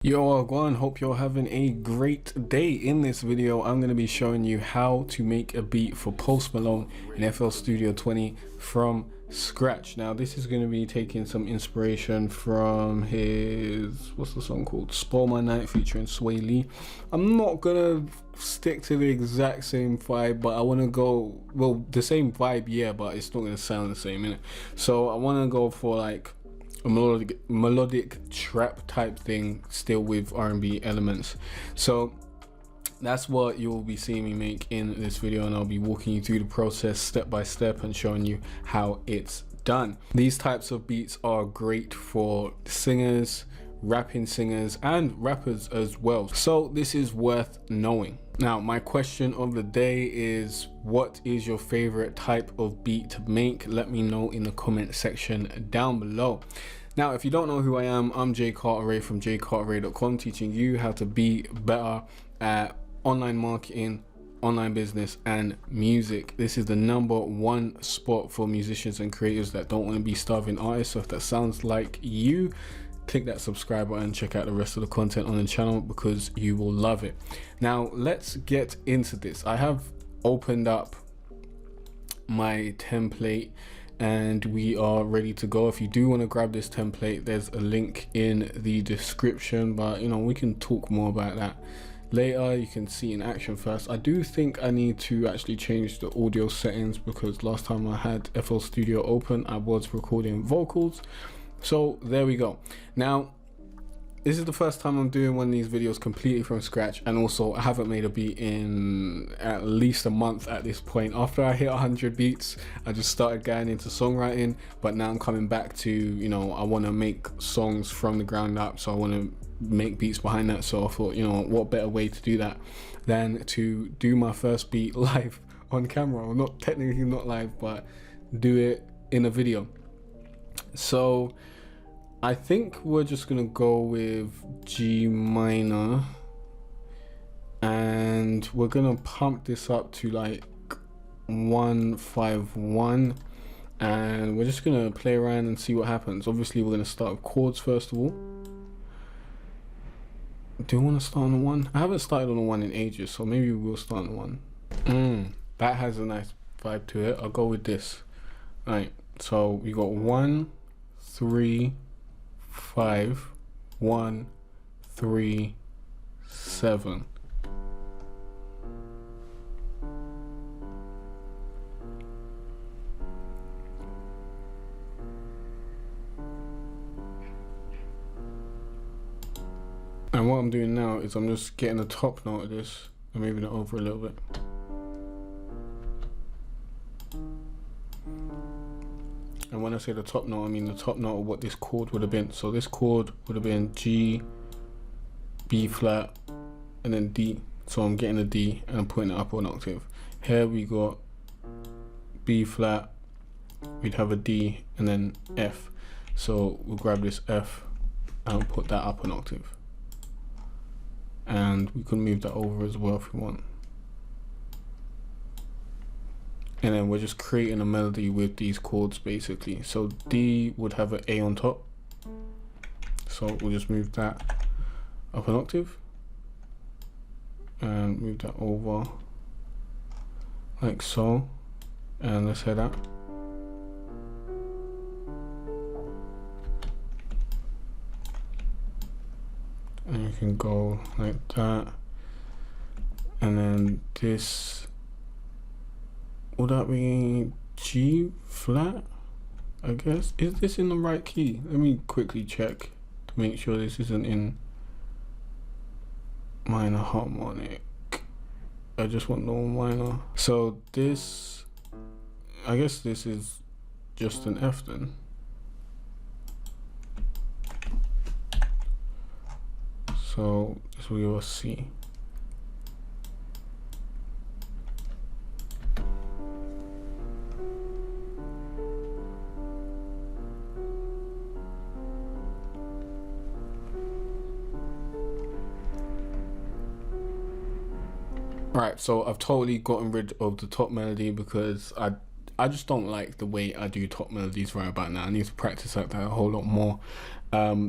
Yo, Guan, hope you're having a great day. In this video, I'm going to be showing you how to make a beat for Post Malone in FL Studio 20 from scratch. Now, this is going to be taking some inspiration from his, what's the song called? Spoil My Night featuring Sway Lee. I'm not going to stick to the exact same vibe, but I want to go, well, the same vibe, yeah, but it's not going to sound the same, innit? So I want to go for like a melodic trap type thing, still with R&B elements. So that's what you'll be seeing me make in this video, and I'll be walking you through the process step by step and showing you how it's done. These types of beats are great for singers, rapping singers, and rappers as well, so this is worth knowing. Now, my question of the day is, what is your favorite type of beat to make? Let me know in the comment section down below. Now, if you don't know who I am, I'm Jay Carteret from jcarteret.com, teaching you how to be better at online marketing, online business, and music. This is the #1 spot for musicians and creators that don't want to be starving artists. So if that sounds like you, click that subscribe button and check out the rest of the content on the channel, because you will love it. Now, let's get into this. I have opened up my template and we are ready to go. If you do want to grab this template, there's a link in the description, but you know, we can talk more about that later. You can see in action first. I do think I need to actually change the audio settings, because last time I had FL Studio open, I was recording vocals. So there we go. Now, this is the first time I'm doing one of these videos completely from scratch, and also I haven't made a beat in at least a month at this point. After I hit 100 beats, I just started getting into songwriting, but now I'm coming back to, you know, I want to make songs from the ground up, so I want to make beats behind that. So I thought, you know, what better way to do that than to do my first beat live on camera. Well, not technically not live, but do it in a video. So I think we're just gonna go with G minor, and we're gonna pump this up to like 151, and we're just gonna play around and see what happens. Obviously, we're gonna start with chords first of all. Do you want to start on the 1? I haven't started on the 1 in ages, so maybe we'll start on the 1. That has a nice vibe to it. I'll go with this. All right, so we got 1 3 5 1 3 7. And what I'm doing now is I'm just getting the top note of this and moving it over a little bit. And when I say the top note, I mean the top note of what this chord would have been. So this chord would have been G, B flat, and then D. So I'm getting a D and I'm putting it up an octave. Here we got B flat, we'd have a D, and then F. So we'll grab this F and put that up an octave. And we can move that over as well if we want. And then we're just creating a melody with these chords basically. So D would have an A on top, so we'll just move that up an octave and move that over like so, and let's hear that. And you can go like that, and then this, would that be G flat, I guess? Is this in the right key? Let me quickly check to make sure this isn't in minor harmonic. I just want normal minor. So this, I guess this is just an F then. So this will give us C. Right, so I've totally gotten rid of the top melody because I just don't like the way I do top melodies right about now. I need to practice like that a whole lot more.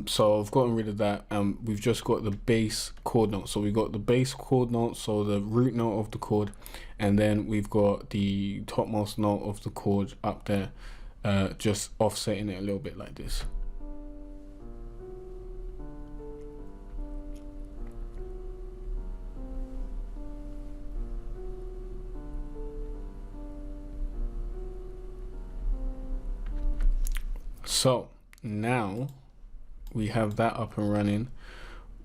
So I've gotten rid of that. We've just got the bass chord note. So we've got the bass chord note, so the root note of the chord, and then we've got the topmost note of the chord up there, just offsetting it a little bit like this. So now we have that up and running.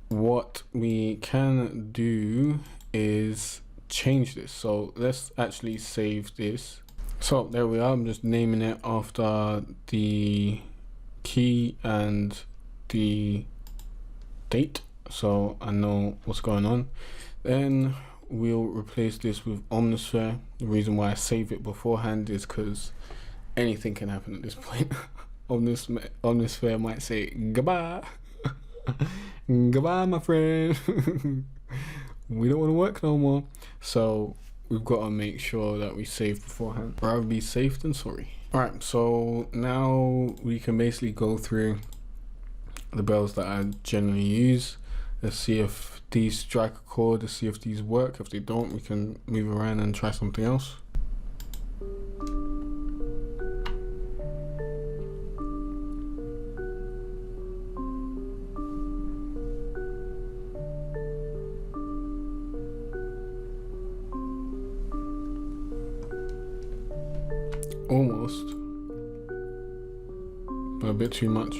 What we can do is change this. So let's actually save this. So there we are. I'm just naming it after the key and the date, so I know what's going on. Then we'll replace this with Omnisphere. The reason why I save it beforehand is because anything can happen at this point. Omnisphere might say goodbye. Goodbye, my friend. We don't want to work no more. So we've got to make sure that we save beforehand. Rather be safe than sorry. All right, so now we can basically go through the bells that I generally use. Let's see if these strike a chord. Let's see if these work. If they don't, we can move around and try something else. Almost, but a bit too much.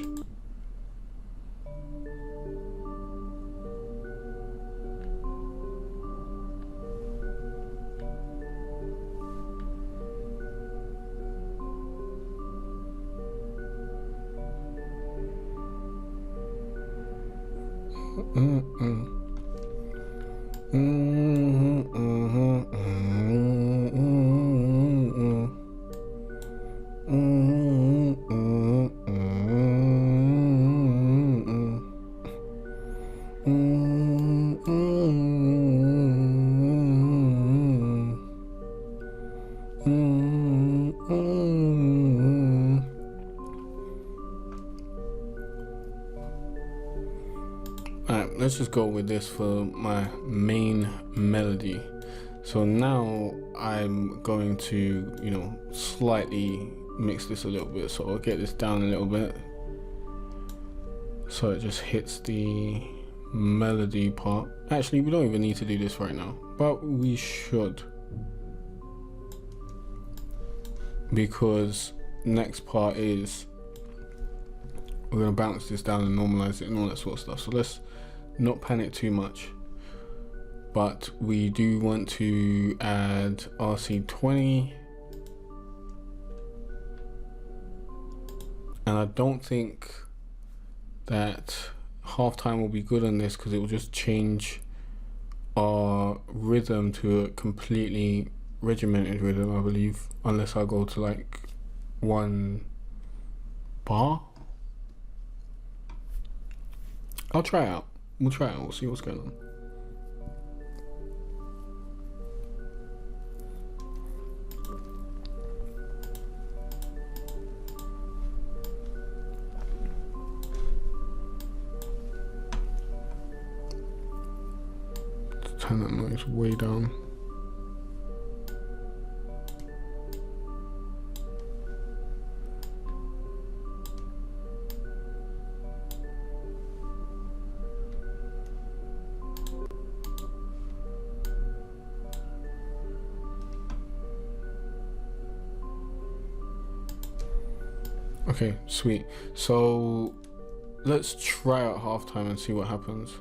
Alright, let's just go with this for my main melody. So now I'm going to, you know, slightly mix this a little bit. So I'll get this down a little bit, so it just hits the melody part. Actually, we don't even need to do this right now, but we should, because next part is we're gonna bounce this down and normalize it and all that sort of stuff. So let's not panic too much, but we do want to add RC20, and I don't think that halftime will be good on this because it will just change our rhythm to a completely regimented rhythm, I believe, unless I go to like 1 bar. I'll try it out. We'll try it out. We'll see what's going on. Let's turn that noise way down. Okay, sweet. So let's try out halftime and see what happens.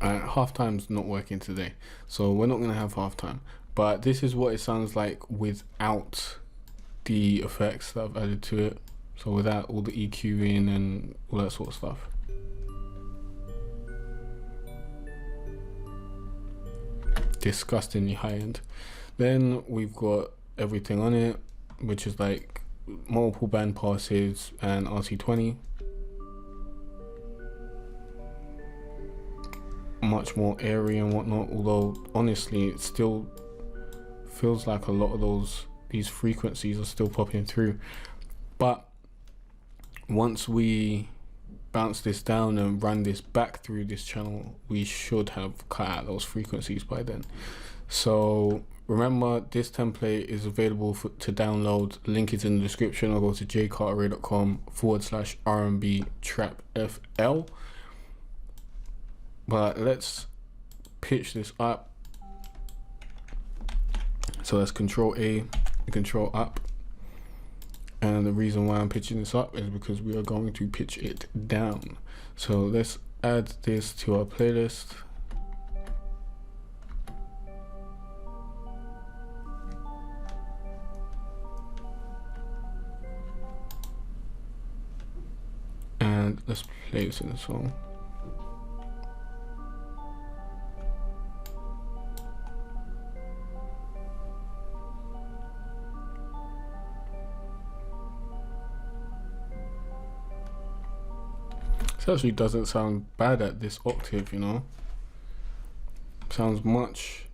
Halftime's not working today, so we're not going to have halftime. But this is what it sounds like without the effects that I've added to it. So without all the EQing and all that sort of stuff. Disgustingly high end. Then we've got everything on it, which is like multiple band passes and RC20. Much more airy and whatnot, although honestly it still feels like a lot of these frequencies are still popping through. But once we bounce this down and run this back through this channel, we should have cut out those frequencies by then. So remember, this template is available to download. Link is in the description, or go to jcarteret.com/RnB Trap FL. But let's pitch this up. So that's Control A, Control up. And the reason why I'm pitching this up is because we are going to pitch it down. So let's add this to our playlist. And let's play this in the song. This actually doesn't sound bad at this octave, you know. Sounds much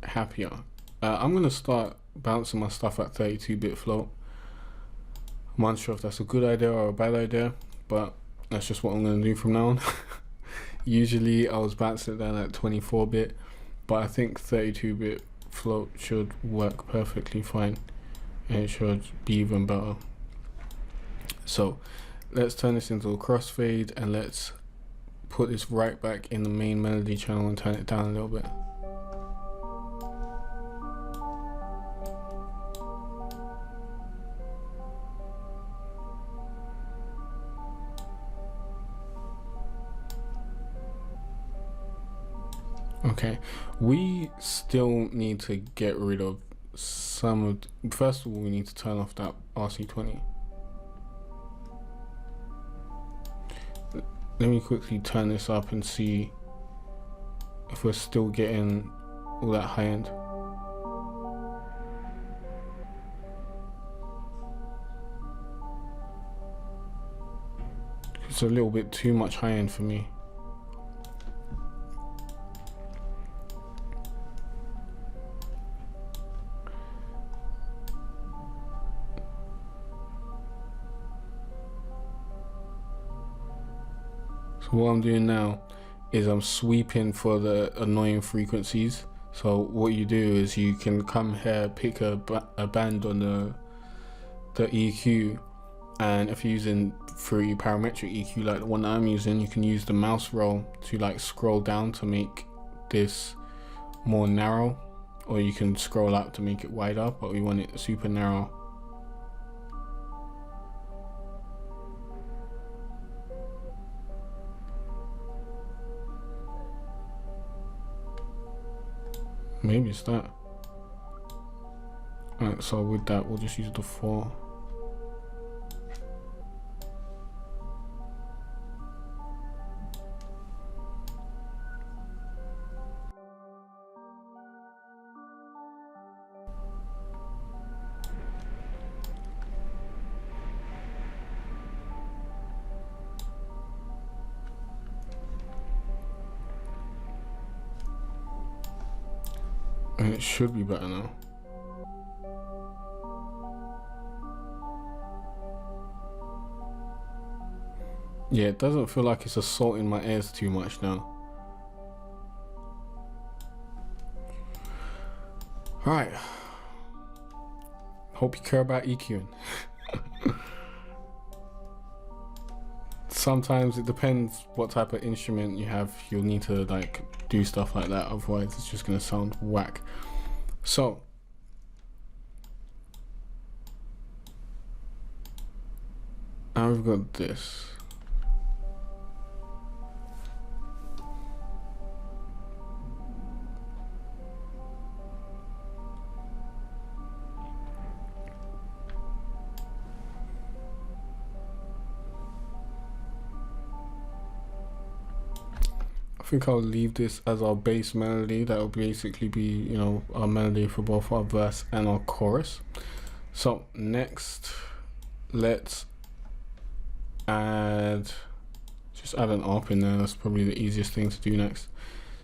happier. I'm gonna start bouncing my stuff at 32-bit float. I'm unsure if that's a good idea or a bad idea, but that's just what I'm gonna do from now on. Usually I was bouncing it down at 24-bit, but I think 32-bit float should work perfectly fine, and it should be even better. So let's turn this into a crossfade, and let's put this right back in the main melody channel and turn it down a little bit. Okay, we still need to get rid of some of, first of all, we need to turn off that RC20. Let me quickly turn this up and see if we're still getting all that high end. It's a little bit too much high end for me. So what I'm doing now is I'm sweeping for the annoying frequencies. So what you do is you can come here, pick a band on the EQ, and if you're using free parametric EQ like the one that I'm using, you can use the mouse roll to like scroll down to make this more narrow, or you can scroll up to make it wider, but we want it super narrow. Maybe it's that. Alright, so with that we'll just use the 4. And it should be better now. Yeah, it doesn't feel like it's assaulting my ears too much now. Alright. Hope you care about EQing. Sometimes it depends what type of instrument you have. You'll need to like do stuff like that, otherwise it's just gonna sound whack. So now we've got this. think I'll leave this as our bass melody. That will basically be, you know, our melody for both our verse and our chorus. So next, let's just add an ARP in there. That's probably the easiest thing to do next.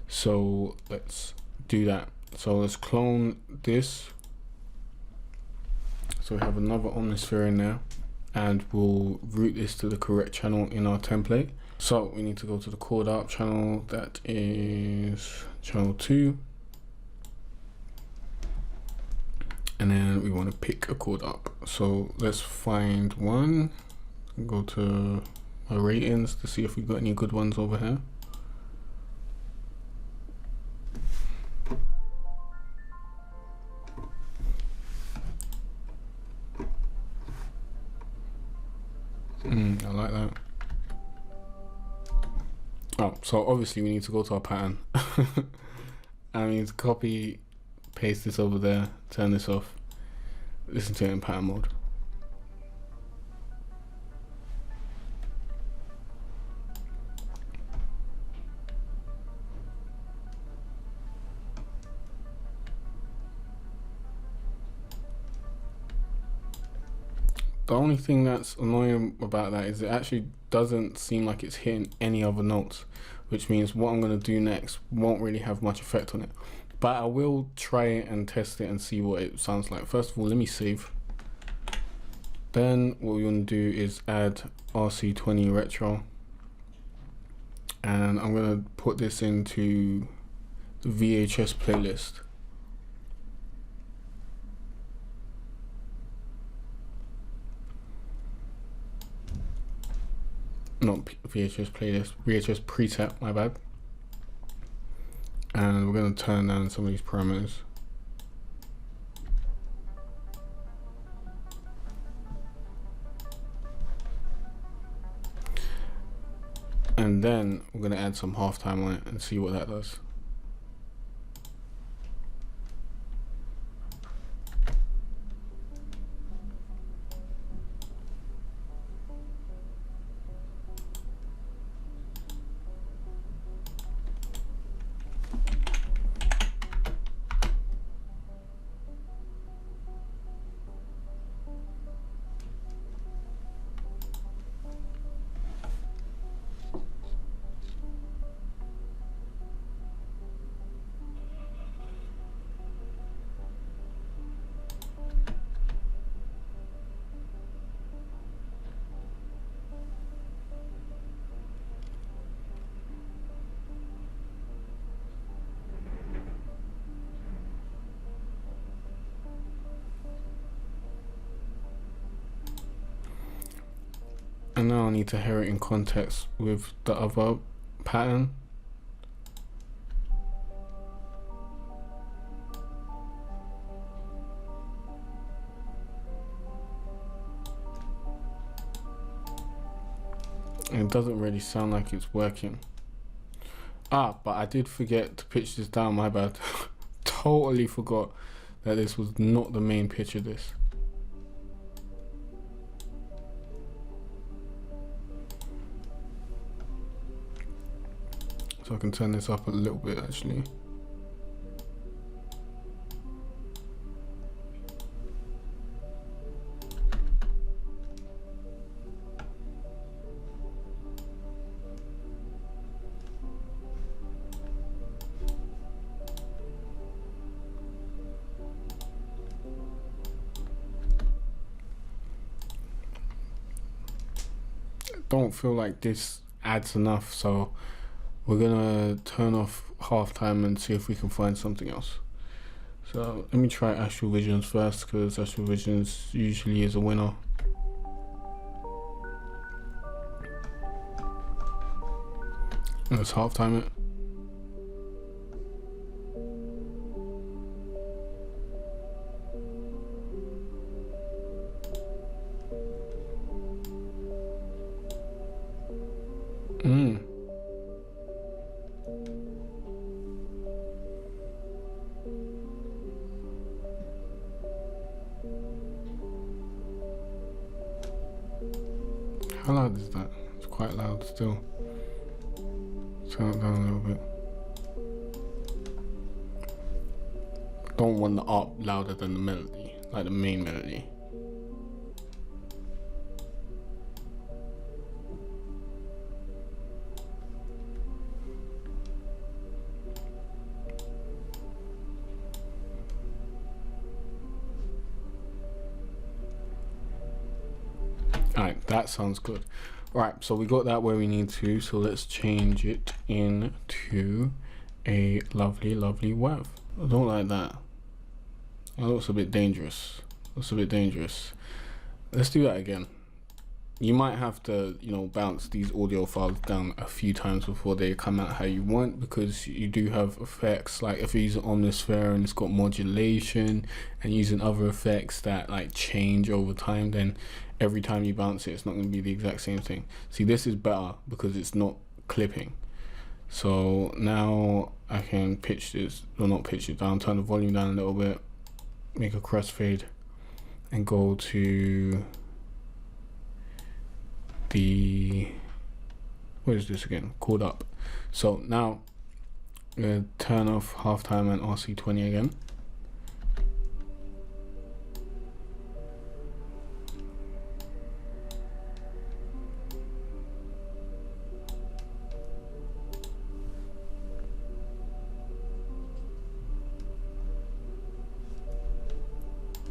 So let's do that. So let's clone this. So we have another Omnisphere in there, and we'll route this to the correct channel in our template. So we need to go to the chord ARP channel, that is channel 2. And then we want to pick a chord ARP. So let's find one, go to our ratings to see if we got any good ones over here. I like that. Oh, so obviously we need to go to our pattern. And we need to copy, paste this over there, turn this off, listen to it in pattern mode. The only thing that's annoying about that is it actually doesn't seem like it's hitting any other notes, which means what I'm going to do next won't really have much effect on it. But I will try it and test it and see what it sounds like. First of all, let me save. Then what we want to do is add RC20 retro. And I'm going to put this into the VHS playlist. Not VHS playlist, VHS preset, my bad. And we're going to turn down some of these parameters. And then we're going to add some halftime on it and see what that does. And now I need to hear it in context with the other pattern. And it doesn't really sound like it's working. But I did forget to pitch this down, my bad. Totally forgot that this was not the main pitch of this. So I can turn this up a little bit actually. Don't feel like this adds enough, so we're gonna turn off halftime and see if we can find something else. So let me try Astral Visions first, because Astral Visions usually is a winner. Let's halftime it. How loud is that? It's quite loud still. Turn it down a little bit. Don't want the up louder than the melody, like the main melody. Alright, that sounds good. Right, so we got that where we need to, so let's change it into a lovely, lovely WAV. I don't like that. That looks a bit dangerous. Looks a bit dangerous. Let's do that again. You might have to, you know, bounce these audio files down a few times before they come out how you want, because you do have effects, like if you use an Omnisphere and it's got modulation, and using other effects that like change over time, then every time you bounce it, it's not going to be the exact same thing. See, this is better because it's not clipping. So now I can pitch this, or not pitch it down, turn the volume down a little bit, make a crossfade, and go to the, what is this again, chord up. So now I'm gonna turn off halftime and RC20 again.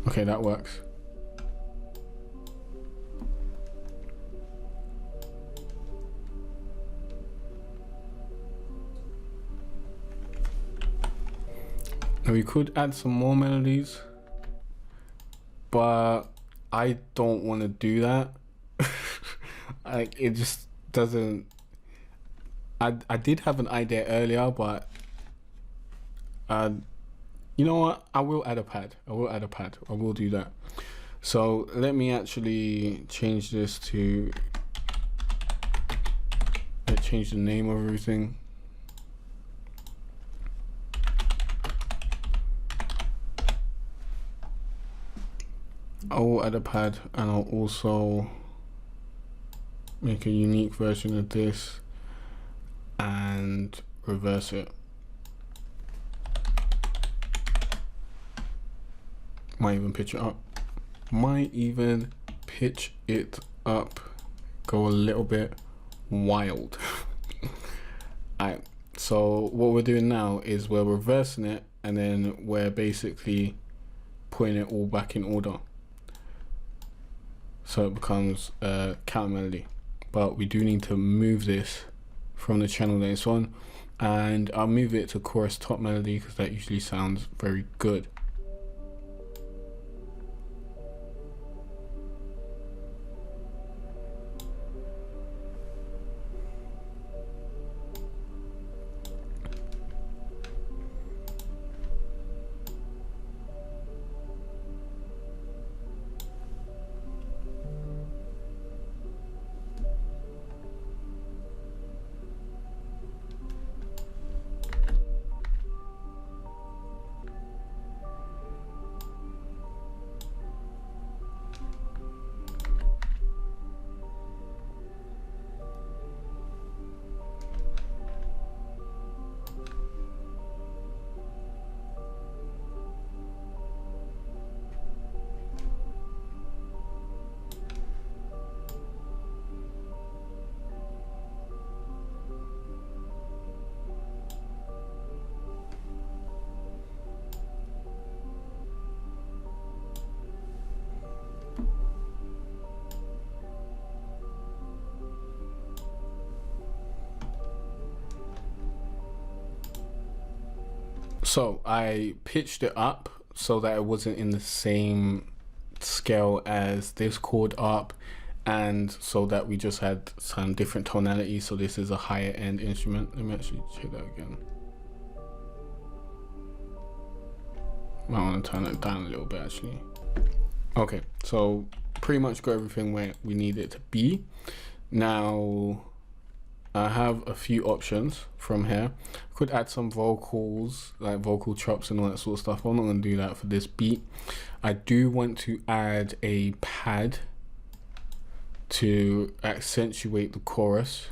Okay, that works. Now we could add some more melodies, but I don't want to do that. Like, it just doesn't. I did have an idea earlier, but you know what? I will add a pad. I will do that. So let me actually change this to, change the name of everything. I will add a pad, and I'll also make a unique version of this and reverse it. Might even pitch it up. Go a little bit wild. Alright, so what we're doing now is we're reversing it, and then we're basically putting it all back in order, so it becomes a counter melody. But we do need to move this from the channel that it's on, and I'll move it to chorus top melody because that usually sounds very good. So I pitched it up so that it wasn't in the same scale as this chord up, and so that we just had some different tonality. So this is a higher end instrument. Let me actually check that again. I want to turn it down a little bit actually. Okay, so pretty much got everything where we need it to be. Now I have a few options from here. I could add some vocals, like vocal chops and all that sort of stuff. I'm not going to do that for this beat. I do want to add a pad to accentuate the chorus.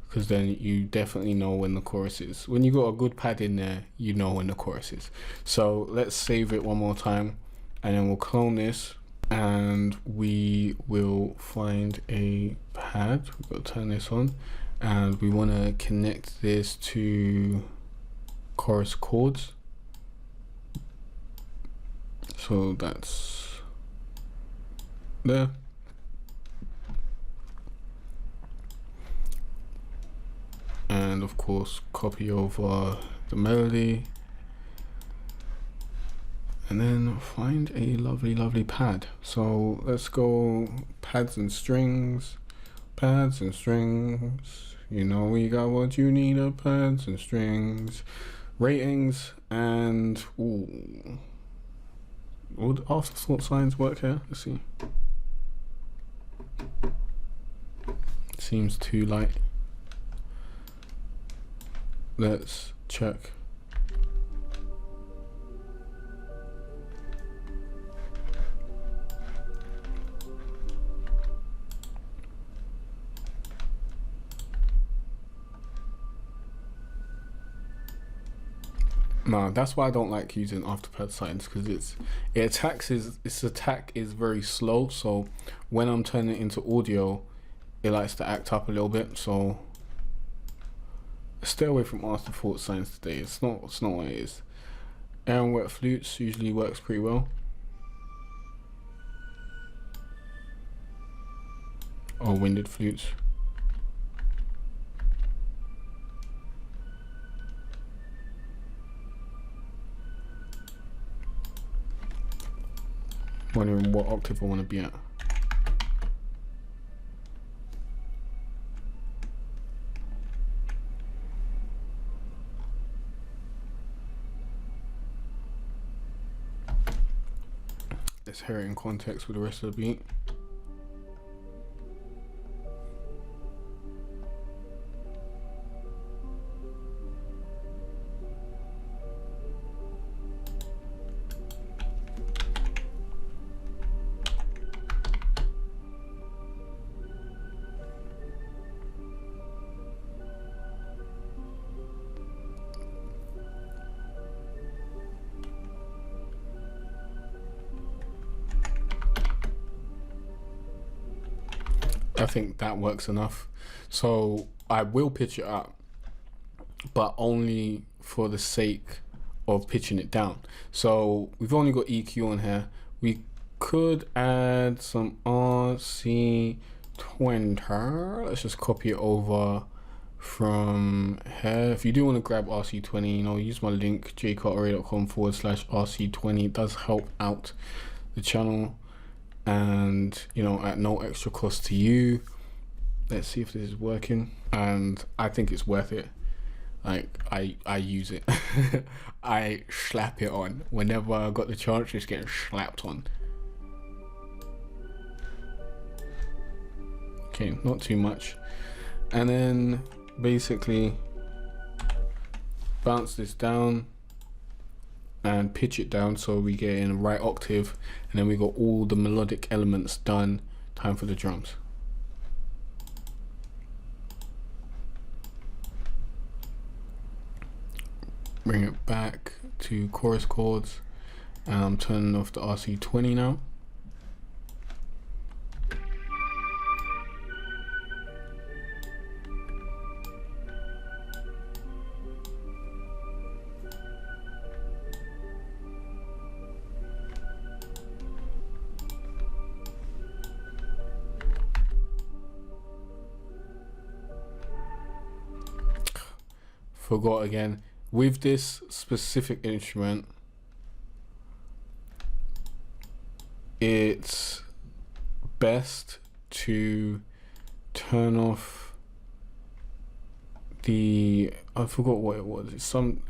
because then you definitely know when the chorus is. When you got a good pad in there, you know when the chorus is. So let's save it one more time, and then we'll clone this, and we will find a pad. We've got to turn this on, and we want to connect this to chorus chords. So that's there. And of course copy over the melody, and then find a lovely pad. So let's go pads and strings, you know, we got what you need of pads and strings, ratings, and ooh, would afterthought signs work here? Let's see. Seems too light. Let's check. Nah, that's why I don't like using afterpad signs, because its attack is very slow. So when I'm turning it into audio, it likes to act up a little bit. So stay away from afterthought signs today. It's not what it is. Air and wet flutes usually works pretty well. Or winded flutes. Wondering what octave I want to be at. Let's hear it in context with the rest of the beat. I think that works enough. So I will pitch it up, but only for the sake of pitching it down. So we've only got EQ on here. We could add some RC20. Let's just copy it over from here. If you do want to grab RC20, you know, use my link, jcartray.com/RC20. It does help out the channel, and you know, at no extra cost to you. Let's see if this is working, and I think it's worth it. Like I use it. I slap it on whenever I got the chance. It's getting slapped on. Okay, not too much. And then basically bounce this down and pitch it down so we get in the right octave, and then we got all the melodic elements done. Time for the drums. Bring it back to chorus chords, and I'm turning off the RC20 now. Forgot again. With this specific instrument, it's best to turn off the, I forgot what it was. It's some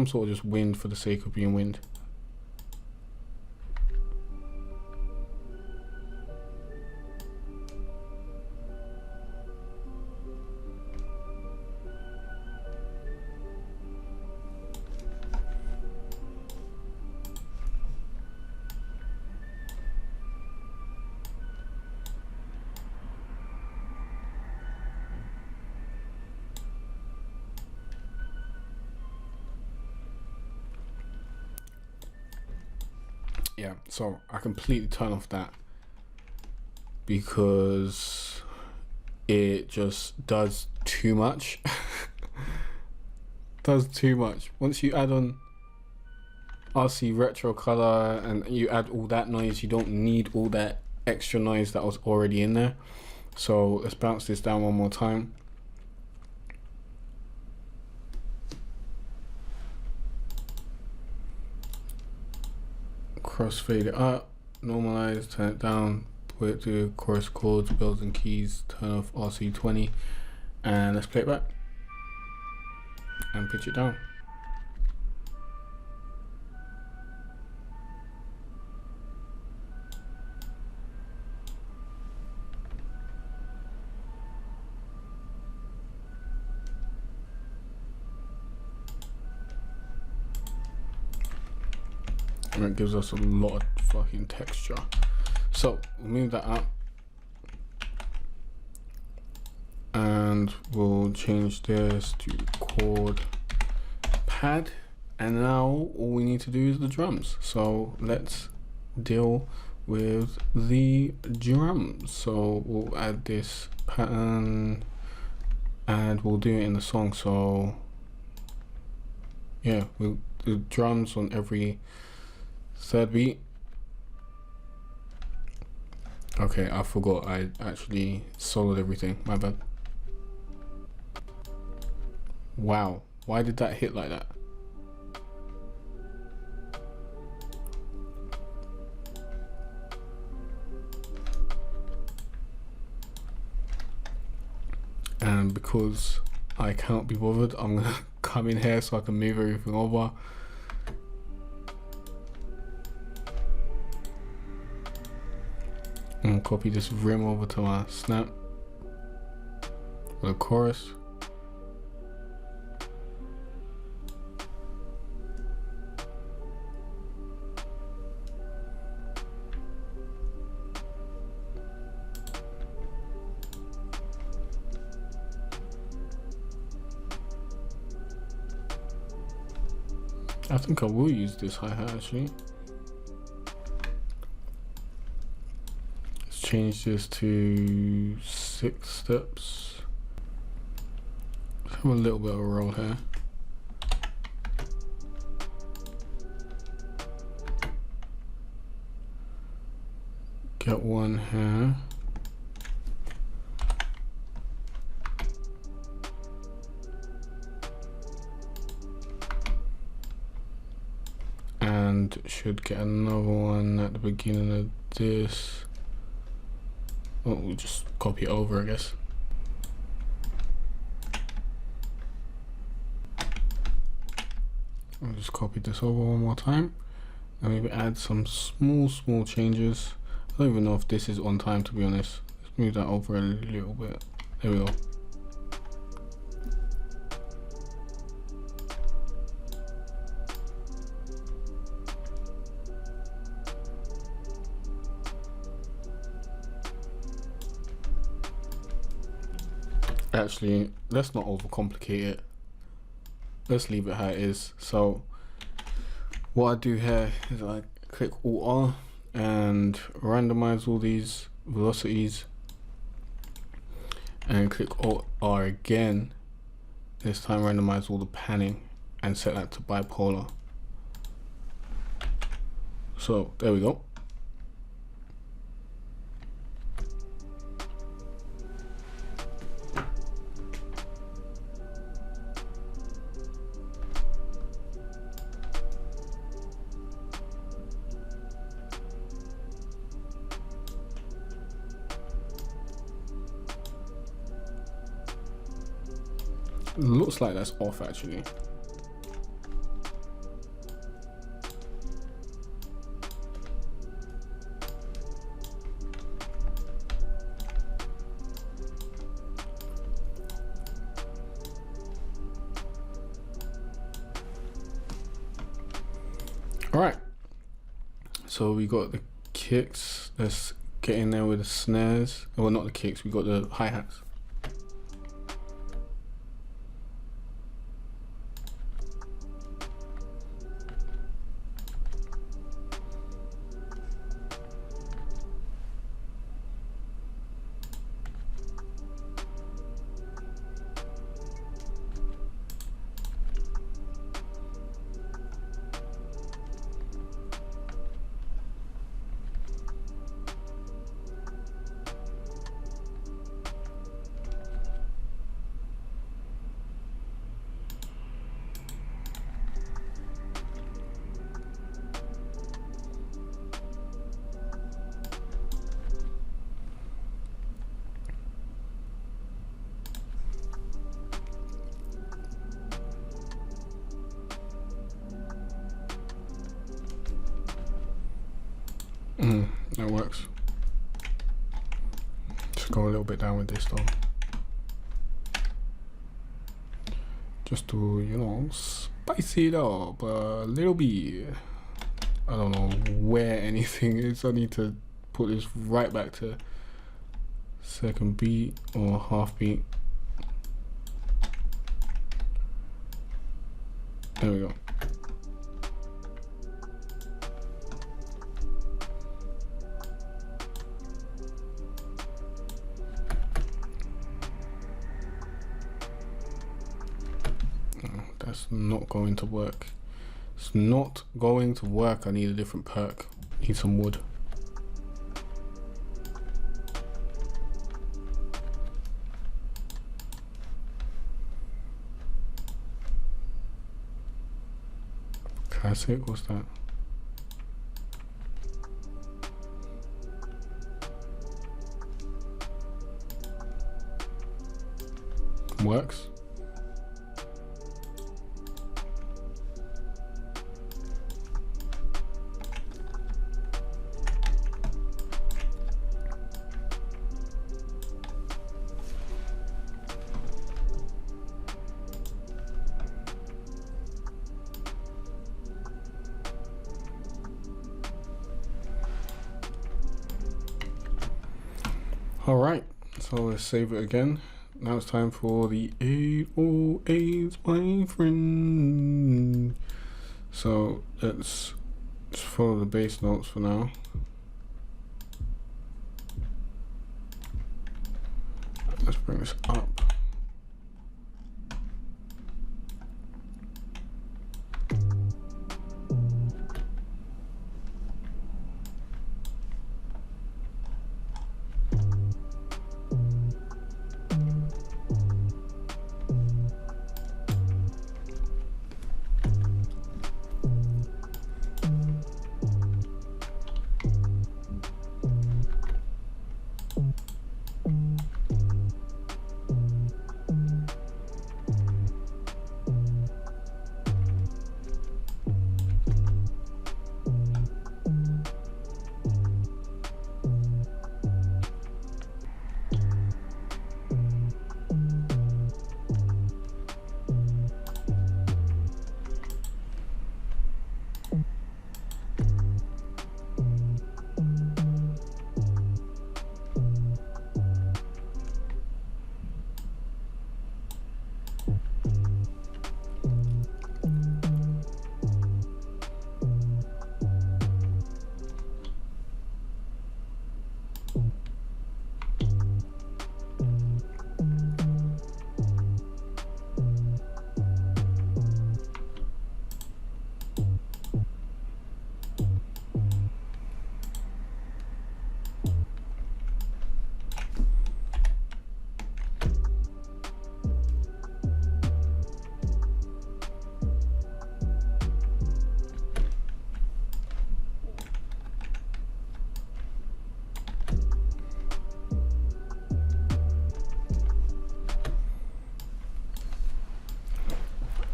sort of just wind for the sake of being wind. yeah, so I completely turn off that because it just does too much. Does too much. Once you add on RC retro color and you add all that noise, you don't need all that extra noise that was already in there. So let's bounce this down one more time. Crossfade it up, normalize, turn it down, put it to chorus chords, bells and keys, turn off RC20, and let's play it back and pitch it down. And it gives us a lot of fucking texture. So we'll move that up and we'll change this to chord pad, and now all we need to do is the drums. So let's deal with the drums. So we'll add this pattern and we'll do it in the song. So yeah, we'll do drums on every third beat. Okay, I forgot I actually soloed everything, my bad. Wow, why did that hit like that? And because I cannot be bothered, I'm gonna come in here so I can move everything over. And copy this rim over to my snap for the chorus. I think I will use this hi-hat actually. Change this to 6 steps. Let's have a little bit of a roll here. Get one here. And should get another one at the beginning of this. Oh, we'll just copy it over, I guess. I'll just copy this over one more time and maybe add some small changes. I don't even know if this is on time, to be honest. Let's move that over a little bit. There we go. Actually, let's not overcomplicate it. Let's leave it how it is. So what I do here is I click Alt R and randomize all these velocities, and click Alt R again. This time randomize all the panning and set that to bipolar. So there we go. Looks like that's off actually. All right, so we got the kicks. Let's get in there with the snares. Well, not the kicks, we got the hi-hats. go a little bit down with this though. Just to, you know, spice it up a little bit. I don't know where anything is. I need to put this right back to second beat or half beat. There we go. That's not going to work. It's not going to work. I need a different perk. Need some wood. Classic, what's that? Works. Alright, so let's save it again. Now it's time for the 808s, my friend. So let's just follow the bass notes for now. Let's bring this up.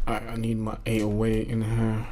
Alright, I need my 808 in here.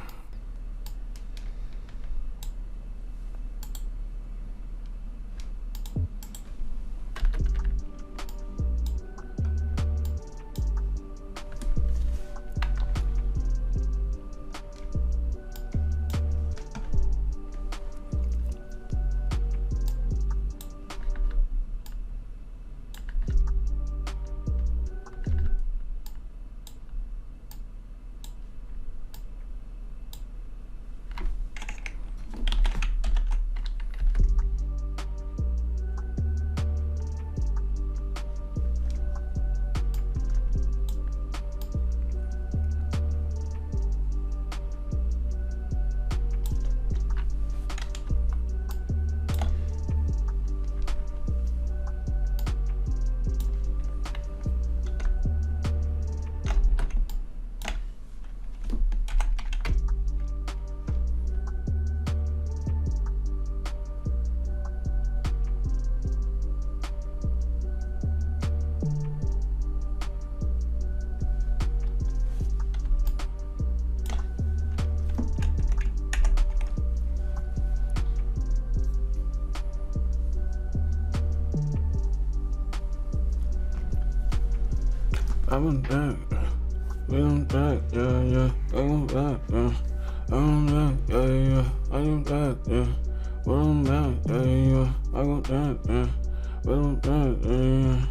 I want that. We want that, yeah, yeah. I want that, yeah. I want that, yeah, yeah. I want that, yeah. We want that, yeah, yeah. I want that, yeah. We want that, yeah, yeah.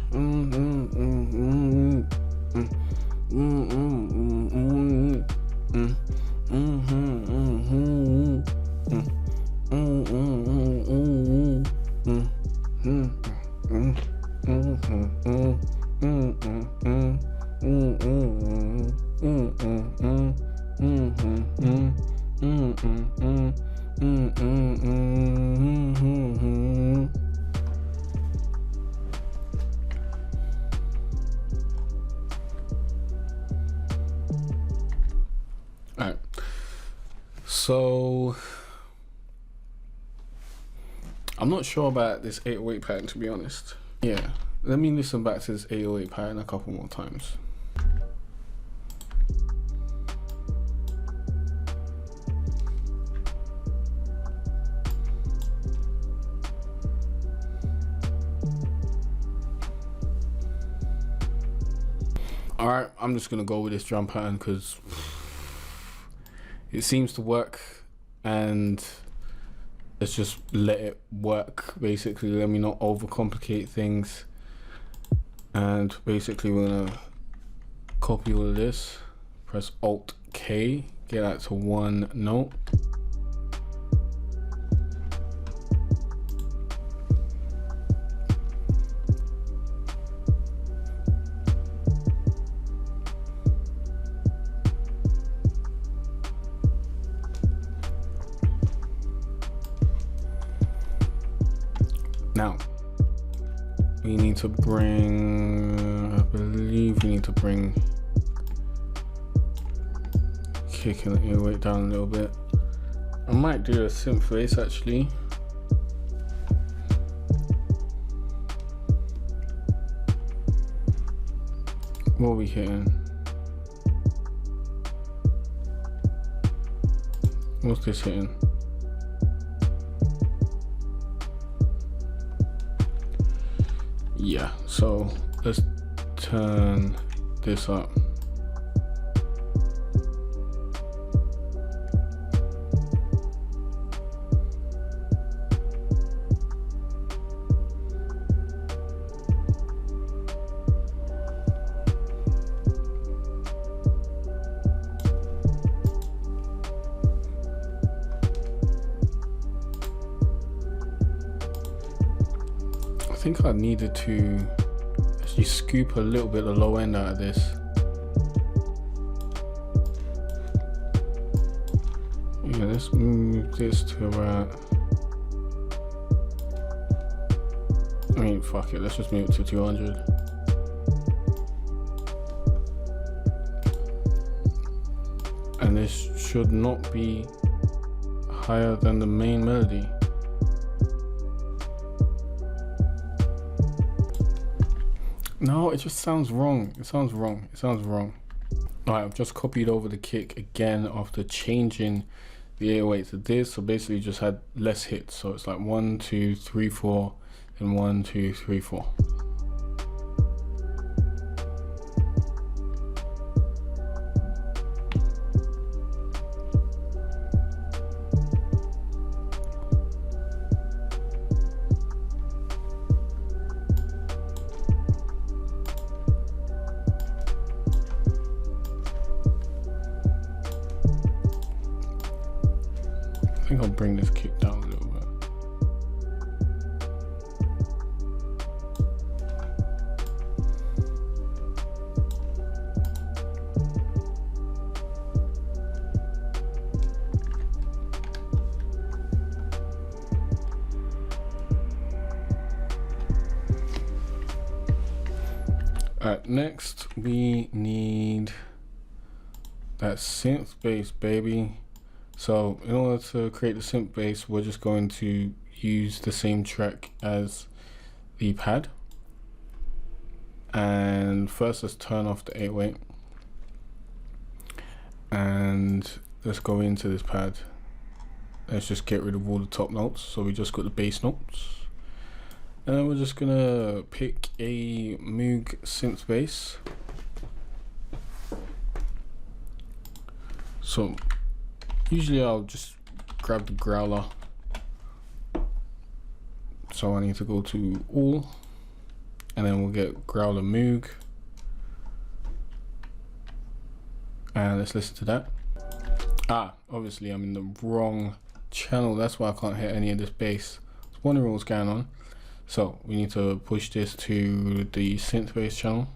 Alright, so I'm not sure about this 808 pattern, to be honest. Yeah, let me listen back to this 808 pattern a couple more times. Alright, I'm just gonna go with this drum pattern because it seems to work, and let's just let it work. Basically, let me not overcomplicate things, and basically we're gonna copy all of this, press Alt K, get that to one note. Now, we need to bring, I believe we need to bring kick and 808 down a little bit. I might do a synth bass actually. What are we hitting? What's this hitting? Yeah, so let's turn this up. I think I needed to actually scoop a little bit of the low end out of this. Yeah, let's move this to about, I mean, fuck it, let's just move it to 200. And this should not be higher than the main melody. No, it just sounds wrong. It sounds wrong. It sounds wrong. Alright, I've just copied over the kick again after changing the 808 to this. So basically just had less hits. So it's like 1, 2, 3, 4, and 1, 2, 3, 4. I think I'll bring this kick down a little bit. Alright, next we need that synth bass, baby. So in order to create the synth bass, we're just going to use the same track as the pad. And first let's turn off the 808. And let's go into this pad. Let's just get rid of all the top notes. So we just got the bass notes. And then we're just gonna pick a Moog synth bass. So usually I'll just grab the growler. So I need to go to all, and then we'll get growler Moog, and let's listen to that. Obviously I'm in the wrong channel, that's why I can't hear any of this bass. I was wondering what's going on. So we need to push this to the Synth Bass channel.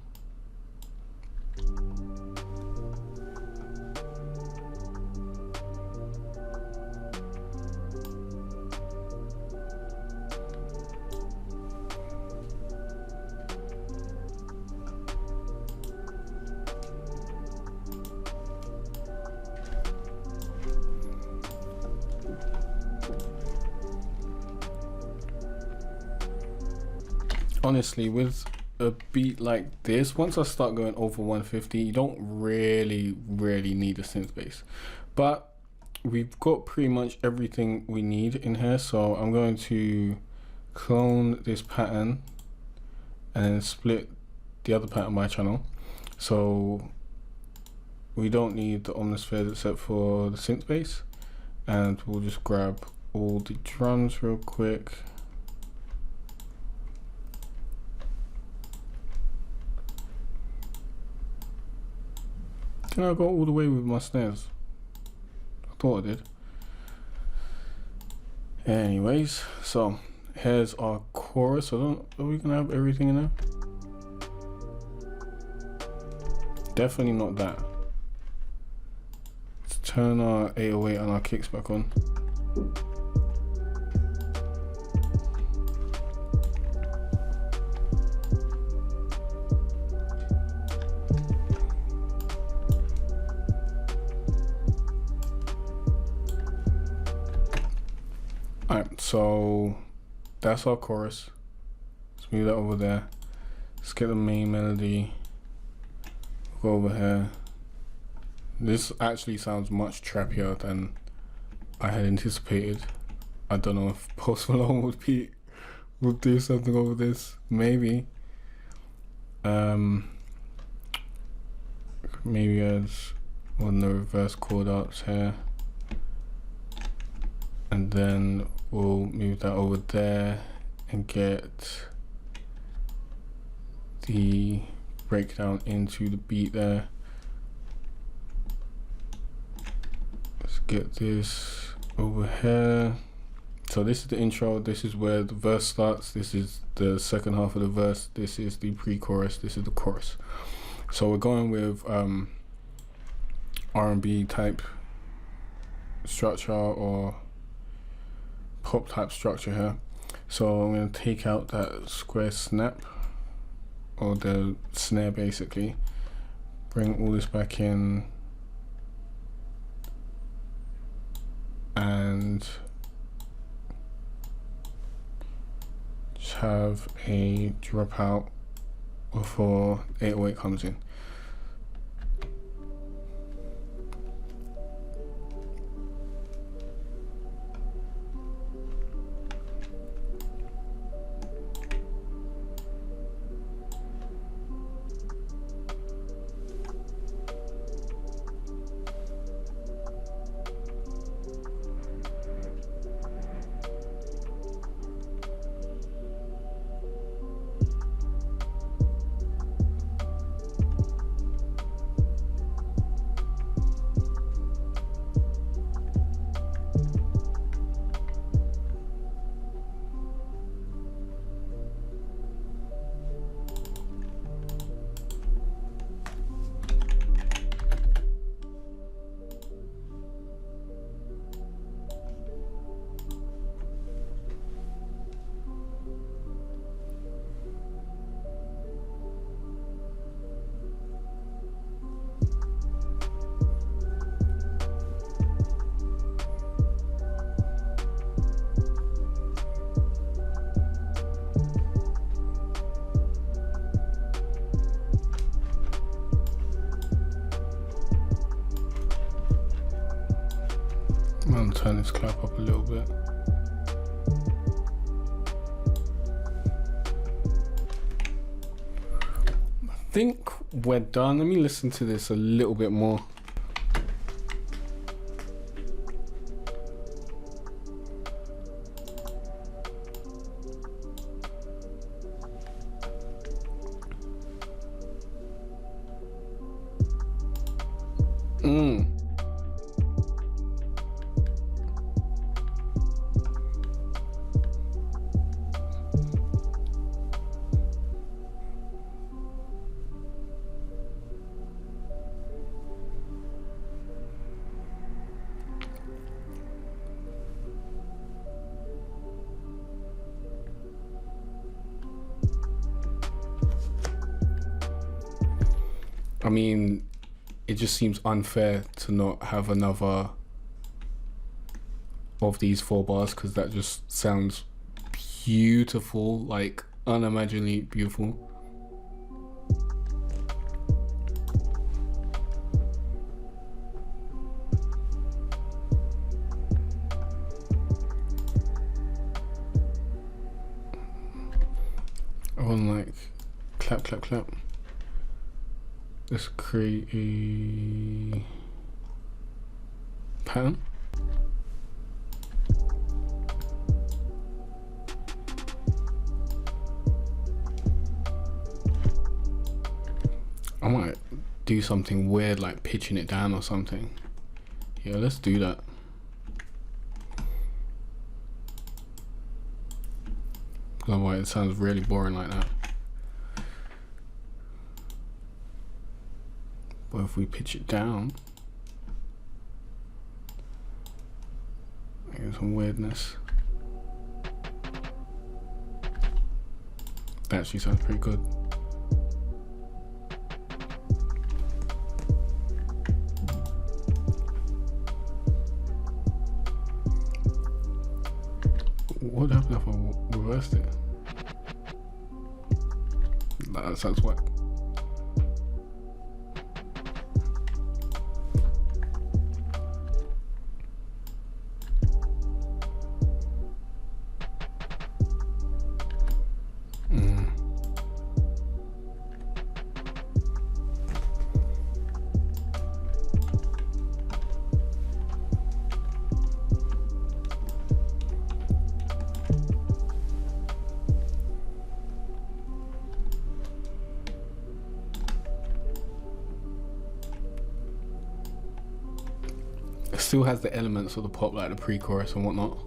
Honestly, with a beat like this, once I start going over 150, you don't really need a synth bass. But we've got pretty much everything we need in here, so I'm going to clone this pattern and then split the other pattern on my channel. So we don't need the omnispheres except for the synth bass, and we'll just grab all the drums real quick. Can I go all the way with my snares? I thought I did. Anyways, so here's our chorus. Are we gonna have everything in there? Definitely not that. Let's turn our 808 and our kicks back on. Alright, so that's our chorus. Let's move that over there. Let's get the main melody. Go over here. This actually sounds much trappier than I had anticipated. I don't know if Post Malone would do something over this. Maybe. Maybe as one of the reverse chord ups here. And then we'll move that over there and get the breakdown into the beat there. Let's get this over here. So this is the intro, this is where the verse starts, this is the second half of the verse, this is the pre-chorus, this is the chorus. So we're going with R&B type structure or pop type structure here. So I'm going to take out that square snap or the snare basically, bring all this back in, and just have a drop out before 808 comes in. I'm gonna turn this clap up a little bit. I think we're done. Let me listen to this a little bit more. I mean, it just seems unfair to not have another of these 4 bars, because that just sounds beautiful, like unimaginably beautiful. On like clap clap clap. Let's create a pattern. I might do something weird like pitching it down or something. Yeah, let's do that. Otherwise it sounds really boring like that. But if we pitch it down, get some weirdness. That actually sounds pretty good. What happened if I reversed it? That sounds whack. It still has the elements of the pop, like the pre-chorus and whatnot.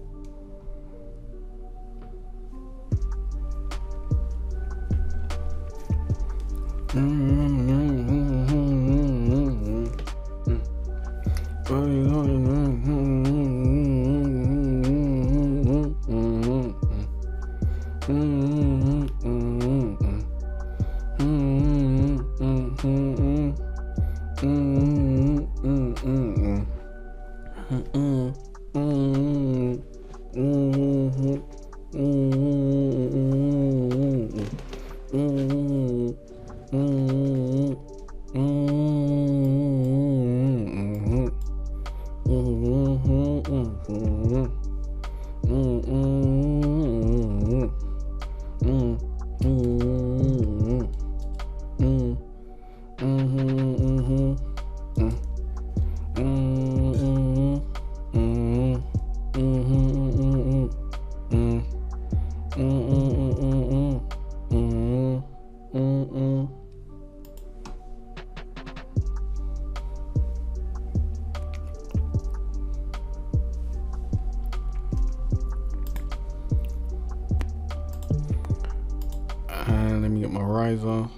And let me get my riser.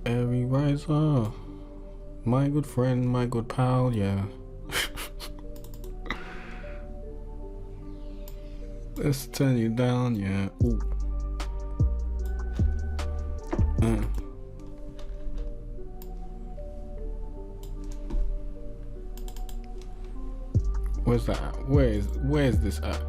Every riser, my good friend, my good pal, yeah. Let's turn you down, yeah. Ooh. Where's that at? Where's this at?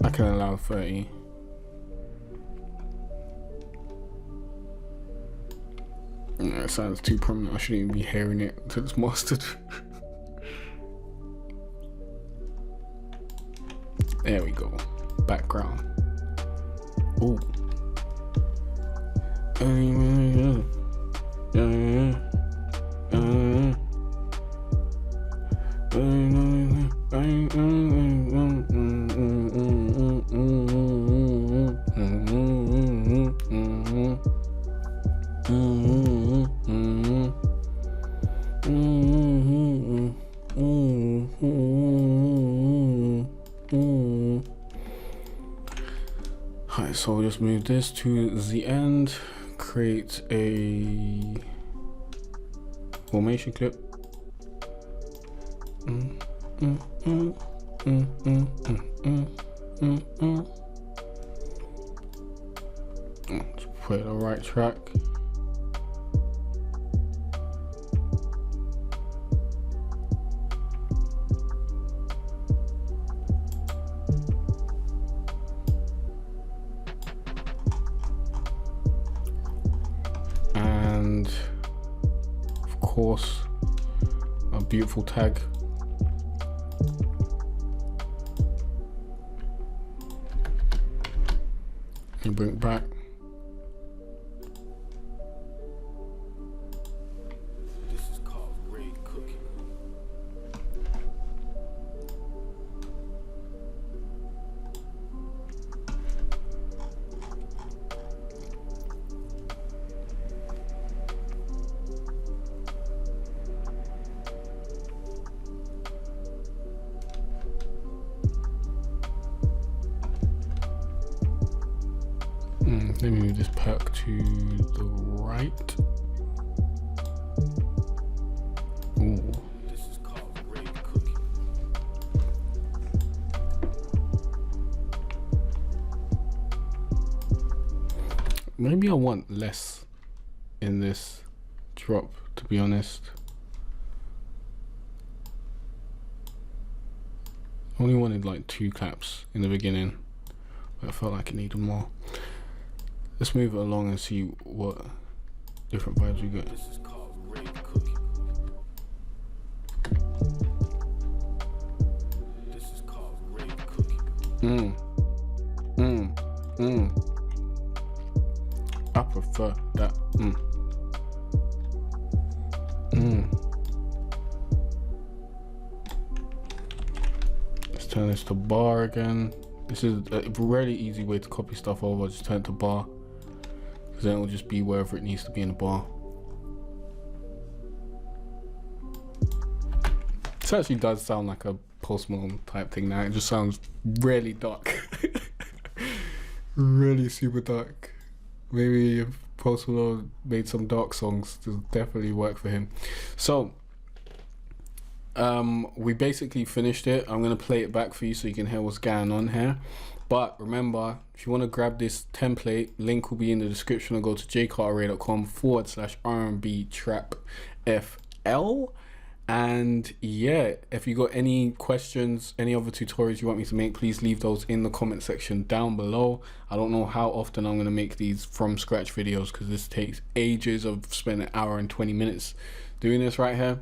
I can allow 30. No, it sounds too prominent. I shouldn't even be hearing it until it's mastered. There we go. Background. Ooh. Alright, so we'll just move this to the end, create a formation clip. Let's play the right track. And of course, a beautiful tag. And bring it back. This is called great cooking. Let me move this perk to the right. Ooh. This is called great cooking. Maybe I want less in this drop, to be honest. I only wanted like 2 claps in the beginning, but I felt like it needed more. Let's move it along and see what different vibes we get. This is called great cooking. This is called great cooking. I prefer that. Let's turn this to bar again. This is a really easy way to copy stuff over. Just turn it to bar, because then it will just be wherever it needs to be in the bar. This actually does sound like a Post Malone type thing now. It just sounds really dark. Really super dark. Maybe if Post Malone made some dark songs, this will definitely work for him. So we basically finished it. I'm gonna play it back for you so you can hear what's going on here. But remember, if you want to grab this template, link will be in the description, or go to jcartera.com/RnB Trap FL. And yeah, if you got any questions, any other tutorials you want me to make, please leave those in the comment section down below. I don't know how often I'm going to make these from scratch videos, because this takes ages. I've spent an hour and 20 minutes doing this right here.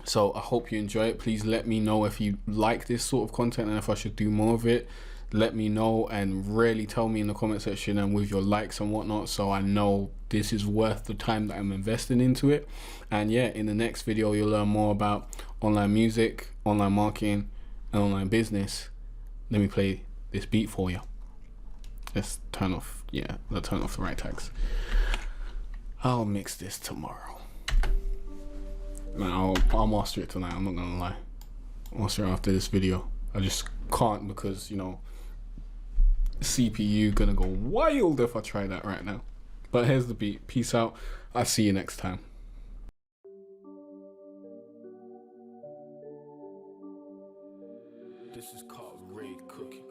So I hope you enjoy it. Please let me know if you like this sort of content and if I should do more of it. Let me know and really tell me in the comment section and with your likes and whatnot, so I know this is worth the time that I'm investing into it. And yeah, in the next video you'll learn more about online music, online marketing, and online business. Let me play this beat for you. Let's turn off, yeah, let's turn off the right tags. I'll mix this tomorrow. Man, I'll master it tonight, I'm not gonna lie. I'll master it after this video. I just can't, because, you know, CPU gonna go wild if I try that right now. But here's the beat. Peace out. I'll see you next time. This is called great cooking.